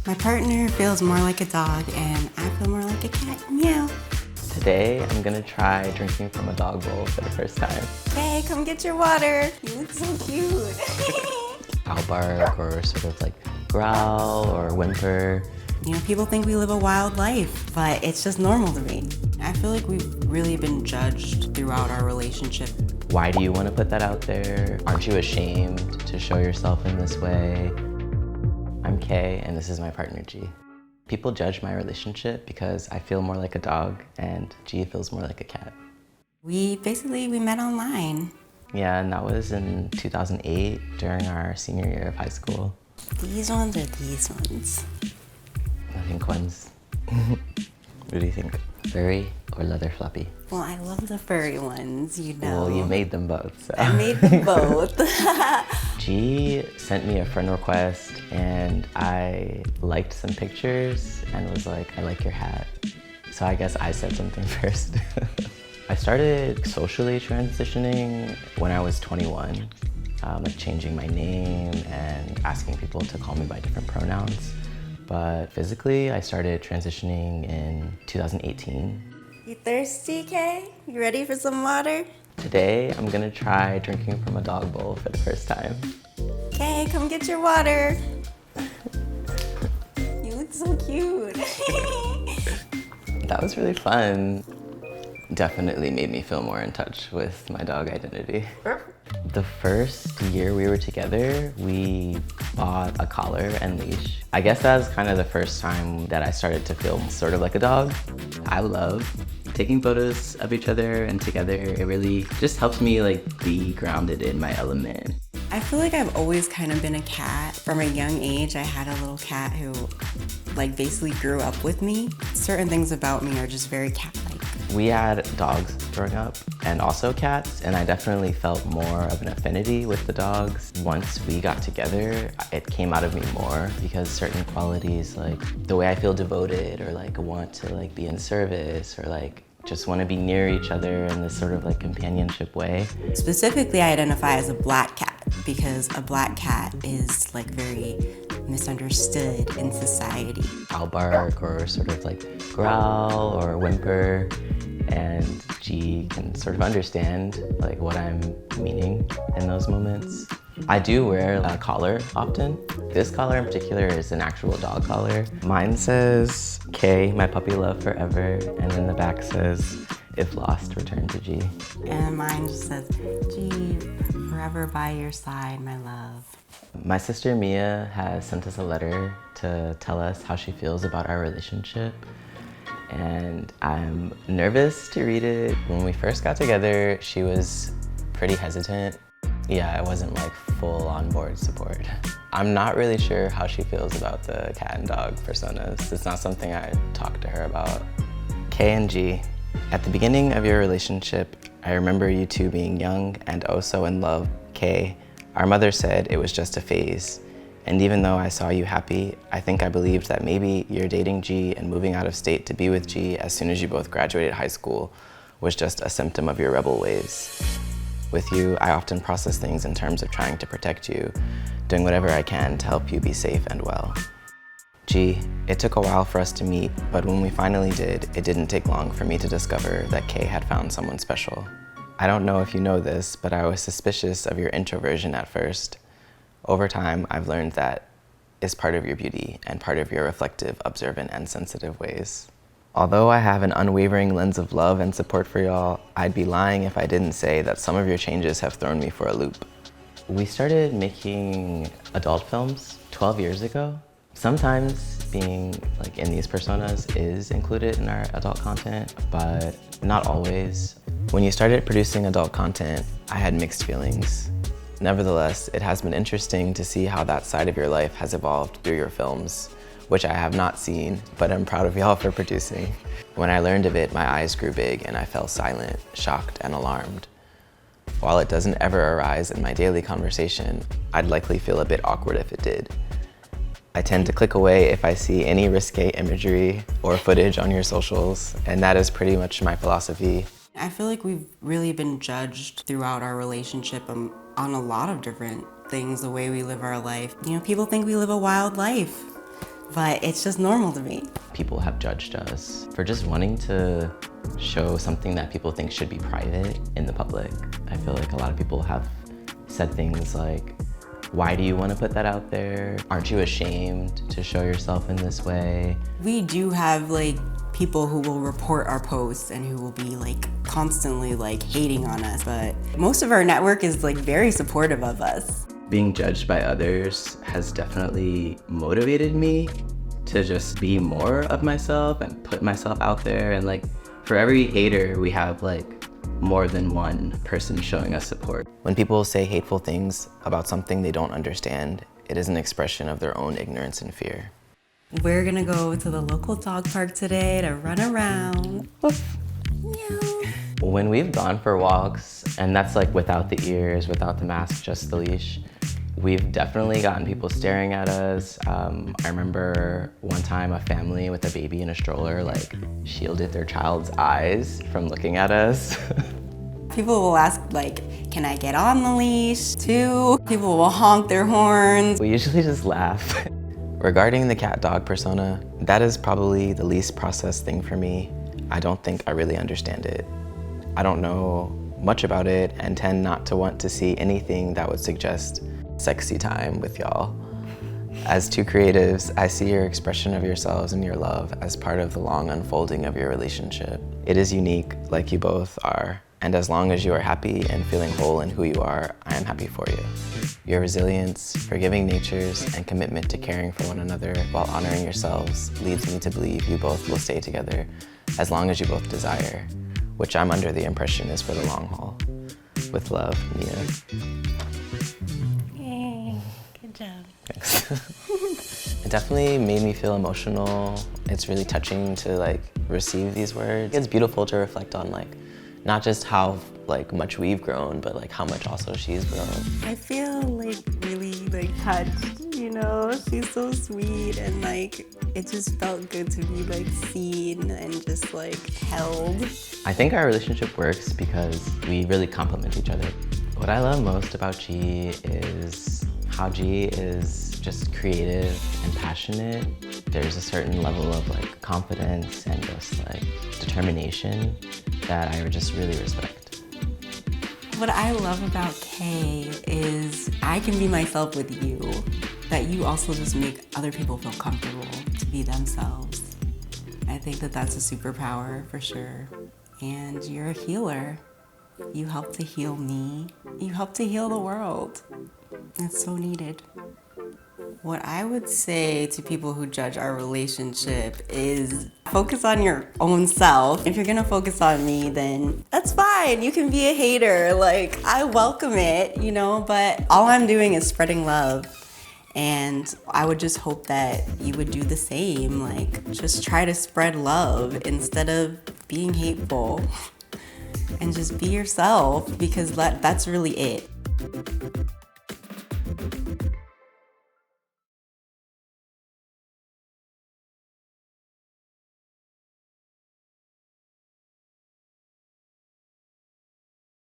My partner feels more like a dog and I feel more like a cat. Meow. Today, I'm gonna try drinking from a dog bowl for the first time. Hey, come get your water. You look so cute. I'll bark or sort of like growl or whimper. You know, people think we live a wild life, but it's just normal to me. I feel like we've really been judged throughout our relationship. Why do you want to put that out there? Aren't you ashamed to show yourself in this way? I'm Kay, and this is my partner, G. People judge my relationship because I feel more like a dog, and G feels more like a cat. We met online. Yeah, and that was in 2008 during our senior year of high school. These ones or these ones? I think ones. What do you think? Furry or leather floppy? Well, I love the furry ones, you know. Well, you made them both, so. I made them both. G sent me a friend request and I liked some pictures and was like, I like your hat. So I guess I said something first. I started socially transitioning when I was 21, like changing my name and asking people to call me by different pronouns. But physically, I started transitioning in 2018. You thirsty, Kay? You ready for some water? Today, I'm gonna try drinking from a dog bowl for the first time. Kay, come get your water. You look so cute. That was really fun. Definitely made me feel more in touch with my dog identity. The first year we were together, we bought a collar and leash. I guess that was kind of the first time that I started to feel sort of like a dog. I love taking photos of each other and together. It really just helps me like be grounded in my element. I feel like I've always kind of been a cat. From a young age, I had a little cat who like basically grew up with me. Certain things about me are just very cat-like. We had dogs growing up and also cats, and I definitely felt more of an affinity with the dogs. Once we got together, it came out of me more because certain qualities, like the way I feel devoted or like want to like be in service or like just want to be near each other in this sort of like companionship way. Specifically, I identify as a black cat because a black cat is like very misunderstood in society. I'll bark or sort of like growl or whimper, and G can sort of understand like what I'm meaning in those moments. I do wear a collar often. This collar in particular is an actual dog collar. Mine says, K, my puppy love forever, and then the back says, if lost, return to G. And mine just says, G, forever by your side, my love. My sister Mia has sent us a letter to tell us how she feels about our relationship. And I'm nervous to read it. When we first got together, she was pretty hesitant. Yeah, I wasn't like full on board support. I'm not really sure how she feels about the cat and dog personas. It's not something I talked to her about. K and G. At the beginning of your relationship, I remember you two being young and oh so in love. K, our mother said it was just a phase. And even though I saw you happy, I think I believed that maybe you're dating G and moving out of state to be with G as soon as you both graduated high school was just a symptom of your rebel ways. With you, I often process things in terms of trying to protect you, doing whatever I can to help you be safe and well. G, it took a while for us to meet, but when we finally did, it didn't take long for me to discover that K had found someone special. I don't know if you know this, but I was suspicious of your introversion at first. Over time, I've learned that is part of your beauty and part of your reflective, observant, and sensitive ways. Although I have an unwavering lens of love and support for y'all, I'd be lying if I didn't say that some of your changes have thrown me for a loop. We started making adult films 12 years ago. Sometimes being like in these personas is included in our adult content, but not always. When you started producing adult content, I had mixed feelings. Nevertheless, it has been interesting to see how that side of your life has evolved through your films, which I have not seen, but I'm proud of y'all for producing. When I learned of it, my eyes grew big and I fell silent, shocked, and alarmed. While it doesn't ever arise in my daily conversation, I'd likely feel a bit awkward if it did. I tend to click away if I see any risque imagery or footage on your socials, and that is pretty much my philosophy. I feel like we've really been judged throughout our relationship on a lot of different things, the way we live our life. You know, people think we live a wild life. but it's just normal to me. People have judged us for just wanting to show something that people think should be private in the public. I feel like a lot of people have said things like, why do you want to put that out there? Aren't you ashamed to show yourself in this way? We do have like people who will report our posts and who will be like constantly like hating on us, but most of our network is like very supportive of us. Being judged by others has definitely motivated me to just be more of myself and put myself out there. And like for every hater, we have like more than one person showing us support. When people say hateful things about something they don't understand, it is an expression of their own ignorance and fear. We're gonna go to the local dog park today to run around. Meow. When we've gone for walks, and that's like without the ears, without the mask, just the leash, we've definitely gotten people staring at us. I remember one time a family with a baby in a stroller like shielded their child's eyes from looking at us. People will ask like, can I get on the leash too? People will honk their horns. We usually just laugh. Regarding the cat-dog persona, that is probably the least processed thing for me. I don't think I really understand it. I don't know much about it and tend not to want to see anything that would suggest sexy time with y'all. As two creatives, I see your expression of yourselves and your love as part of the long unfolding of your relationship. It is unique, like you both are, and as long as you are happy and feeling whole in who you are, I am happy for you. Your resilience, forgiving natures, and commitment to caring for one another while honoring yourselves leads me to believe you both will stay together as long as you both desire, which I'm under the impression is for the long haul. With love, Mia. Yay, good job. Thanks. It definitely made me feel emotional. It's really touching to like receive these words. It's beautiful to reflect on like not just how like much we've grown, but like how much also she's grown. I feel like really like touched, you know? She's so sweet and like it just felt good to be like seen and just like held. I think our relationship works because we really complement each other. What I love most about G is how G is just creative and passionate. There's a certain level of like confidence and just like determination that I just really respect. What I love about Kay is I can be myself with you, that you also just make other people feel comfortable to be themselves. I think that that's a superpower for sure. And you're a healer. You help to heal me. You help to heal the world. It's so needed. What I would say to people who judge our relationship is focus on your own self. If you're gonna focus on me, then that's fine. You can be a hater. Like, I welcome it, you know, but all I'm doing is spreading love. And I would just hope that you would do the same. Like, just try to spread love instead of being hateful. And just be yourself, because that's really it.